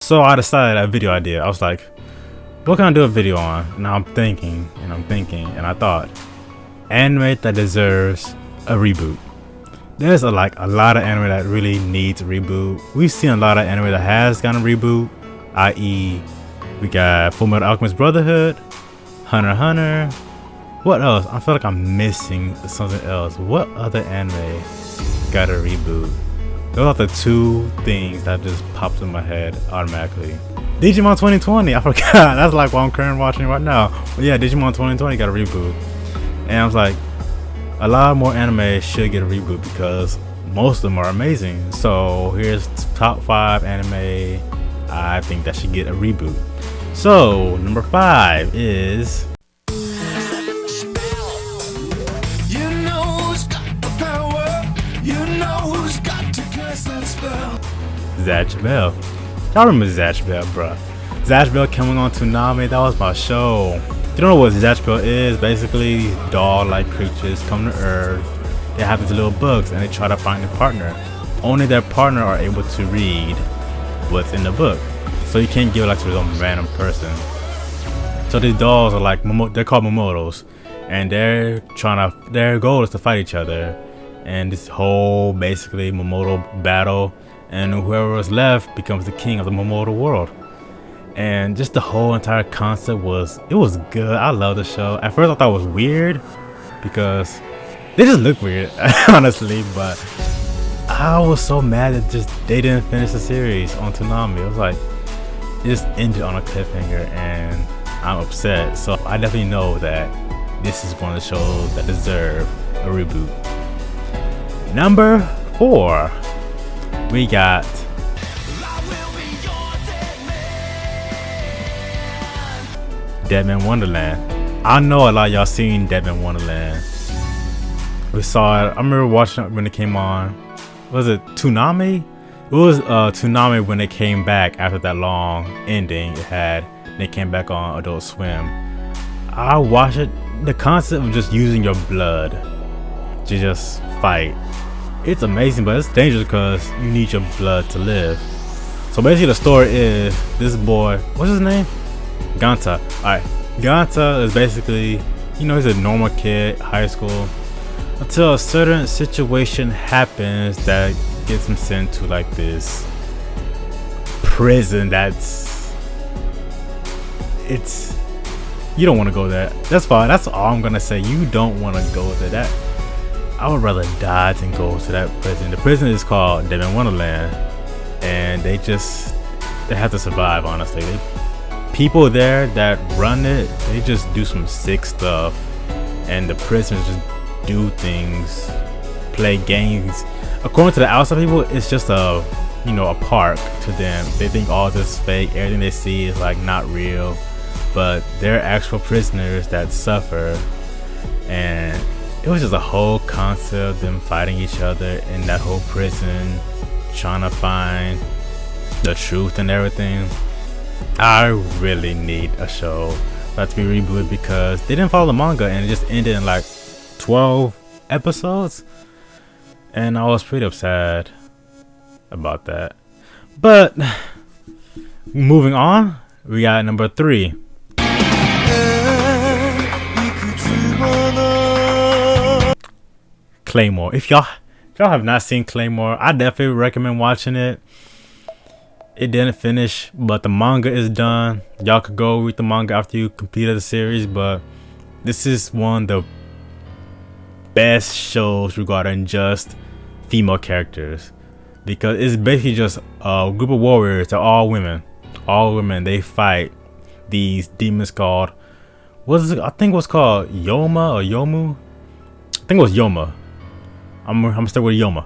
So I decided a video idea. I was like, what can I do a video on? And I'm thinking and I thought, anime that deserves a reboot. There's a lot of anime that really needs a reboot. We've seen a lot of anime that has gotten a reboot, i.e. we got Fullmetal Alchemist Brotherhood, Hunter x Hunter. What else? I feel like I'm missing something else. What other anime got a reboot? Those are the two things that just popped in my head automatically. Digimon 2020, I forgot. That's like what I'm currently watching right now. But yeah, Digimon 2020 got a reboot. And I was like, a lot more anime should get a reboot because most of them are amazing. So here's top 5 anime I think that should get a reboot. So number 5 is Zatch Bell. Y'all remember Zatch Bell, bruh. Zatch Bell coming on Toonami, that was my show. If you don't know what Zatch Bell is, basically these doll-like creatures come to Earth. They have these little books and they try to find a partner. Only their partner are able to read what's in the book. So you can't give it like to some random person. So these dolls are like, they're called Momotos. And their goal is to fight each other. And this whole basically Momoto battle, and whoever is left becomes the king of the Momoto world. And just the whole entire concept was good. I love the show. At first I thought it was weird because they just look weird, honestly, but I was so mad that they didn't finish the series on Toonami. It was like it just ended on a cliffhanger and I'm upset. So I definitely know that this is one of the shows that deserve a reboot. Number 4, we got Deadman Wonderland. I know a lot of y'all seen Deadman Wonderland. We saw it. I remember watching it when it came on. Was it Toonami? It was Toonami when they came back after that long ending it had. They came back on Adult Swim. I watched it. The concept of just using your blood to just fight. It's amazing, but it's dangerous because you need your blood to live. So basically the story is this boy, what's his name? Ganta. Alright, Ganta is basically, he's a normal kid, high school, until a certain situation happens that gets him sent to like this prison you don't want to go there. That's fine, that's all I'm gonna say. You don't want to go there. I would rather die than go to that prison. The prison is called Deadman Wonderland, and they have to survive, honestly. People there that run it, they just do some sick stuff, and the prisoners just do things, play games. According to the outside people, it's just a park to them. They think all this is fake. Everything they see is like not real, but they're actual prisoners that suffer. And it was just a whole concept of them fighting each other in that whole prison, trying to find the truth and everything. I really need a show that to be rebooted because they didn't follow the manga and it just ended in like 12 episodes. And I was pretty upset about that. But moving on, we got number 3. Claymore. If y'all have not seen Claymore, I definitely recommend watching it. It didn't finish, but the manga is done. Y'all could go read the manga after you completed the series, but this is one of the best shows regarding just female characters because it's basically just a group of warriors. They're all women. They fight these demons called I think it was called Yoma or Yomu. I think it was Yoma. I'm gonna start with Yoma.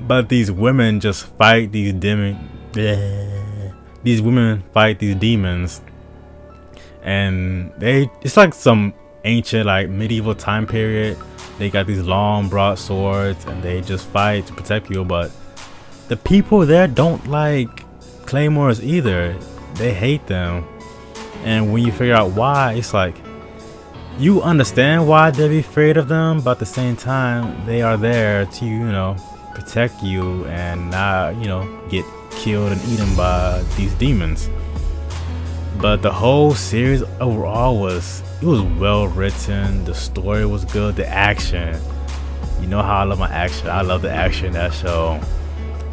But these women just fight these demons. These women fight these demons, and it's like some ancient, like medieval time period. They got these long broadswords, and they just fight to protect people. But the people there don't like claymores either. They hate them, and when you figure out why, it's like you understand why they'd be afraid of them, but at the same time, they are there to protect you and not get killed and eaten by these demons. But the whole series overall was well written. The story was good. The action, you know how I love my action. I love the action in that show,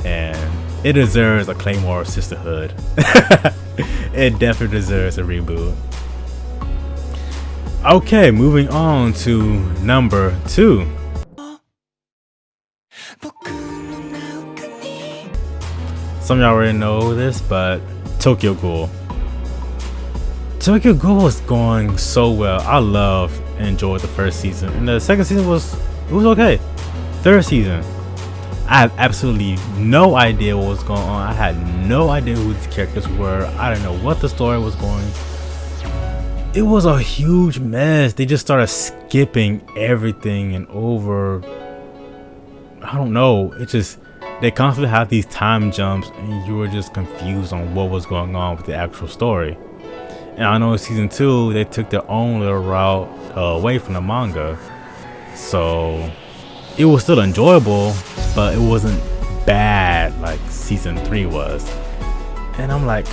and it deserves a Claymore sisterhood. It definitely deserves a reboot. Okay, moving on to number 2. Some of y'all already know this, but Tokyo Ghoul. Tokyo Ghoul was going so well. I loved and enjoyed the first season, and the second season was okay. Third season, I have absolutely no idea what was going on. I had no idea who these characters were. I didn't know what the story was going. It was a huge mess. They just started skipping everything and over. I don't know. It just, they constantly have these time jumps, and you were just confused on what was going on with the actual story. And I know in season 2 they took their own little route away from the manga, so it was still enjoyable, but it wasn't bad like season 3 was. And I'm like,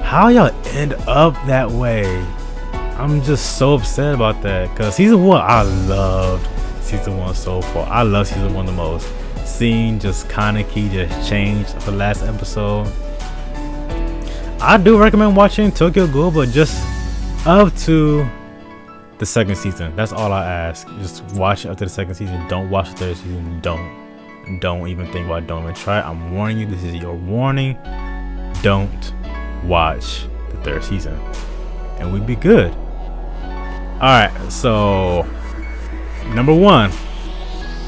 how y'all end up that way? I'm just so upset about that, because season 1, I loved season 1 so far. I love season 1 the most. Seeing just Kaneki just change the last episode. I do recommend watching Tokyo Ghoul, but just up to the second season. That's all I ask. Just watch it up to the second season. Don't watch the third season. Don't even think about it. Don't even try it. I'm warning you. This is your warning. Don't watch the third season, and we'd be good. Alright, so number one,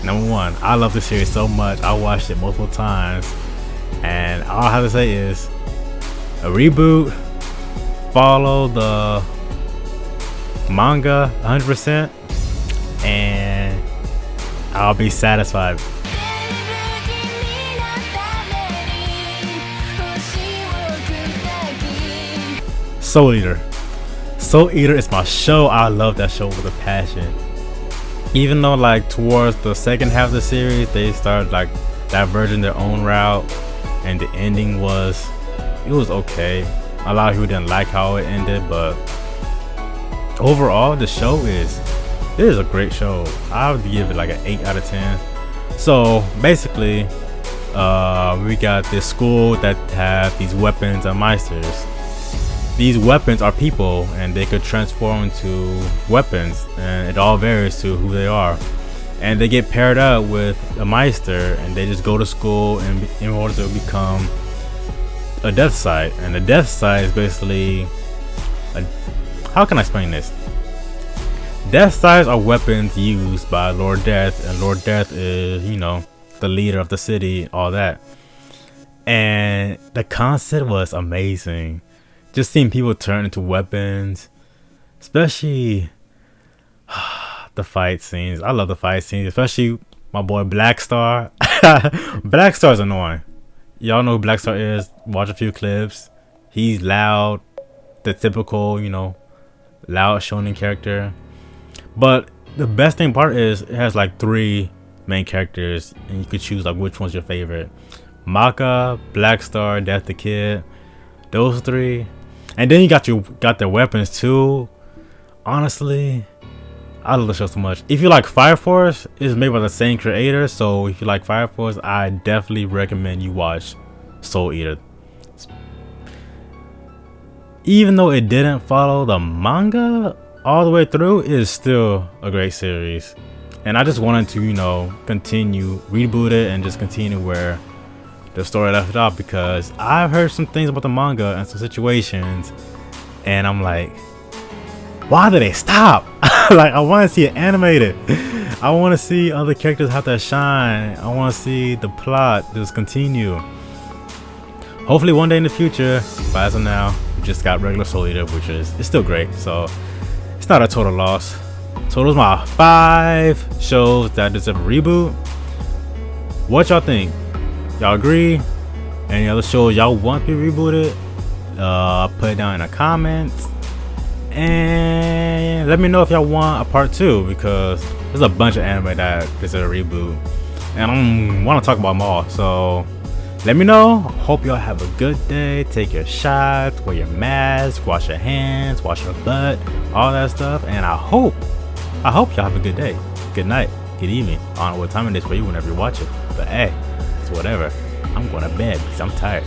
I love this series so much. I watched it multiple times, and all I have to say is a reboot. Follow the manga 100%, and I'll be satisfied. Soul Eater. Soul Eater is my show. I love that show with a passion. Even though like towards the second half of the series they started like diverging their own route, and the ending was, it was okay. A lot of people didn't like how it ended, but overall the show is a great show. I would give it like an 8 out of 10. So basically we got this school that have these weapons and meisters. These weapons are people, and they could transform into weapons, and it all varies to who they are. And they get paired up with a meister, and they just go to school and in order to become a death sight. And the death sight is basically how can I explain this? Death sights are weapons used by Lord Death, and Lord Death is, you know, the leader of the city, all that. And the concept was amazing. Just seeing people turn into weapons, especially the fight scenes. I love the fight scenes, especially my boy Black Star. Black Star's annoying. Y'all know who Black Star is. Watch a few clips. He's loud, the typical, you know, loud shonen character. But the best thing part is it has like 3 main characters, and you could choose like which one's your favorite. Maka, Black Star, Death the Kid. Those 3. And then you got their weapons too. Honestly, I love the show so much. If you like Fire Force, it's made by the same creator, so if you like Fire Force, I definitely recommend you watch Soul Eater. Even though it didn't follow the manga all the way through, it is still a great series. And I just wanted to, you know, reboot it and just continue where the story left it off, because I've heard some things about the manga and some situations, and I'm like, why did they stop? Like, I want to see it animated. I want to see other characters have that shine. I want to see the plot just continue. Hopefully one day in the future, but as of now, we just got regular Soul Eater, which is, it's still great, so it's not a total loss. So those are my 5 shows that deserve a reboot. What y'all think? Y'all agree? Any other shows y'all want to be rebooted? Put it down in the comments, and let me know if y'all want a part 2, because there's a bunch of anime that deserve a reboot, and I want to talk about them all. So Let me know. Hope y'all have a good day. Take your shots, wear your mask, wash your hands, wash your butt, all that stuff. And I hope y'all have a good day, good night, good evening. I don't know what time it is for you whenever you watch it, but hey, it's whatever. I'm going to bed because I'm tired.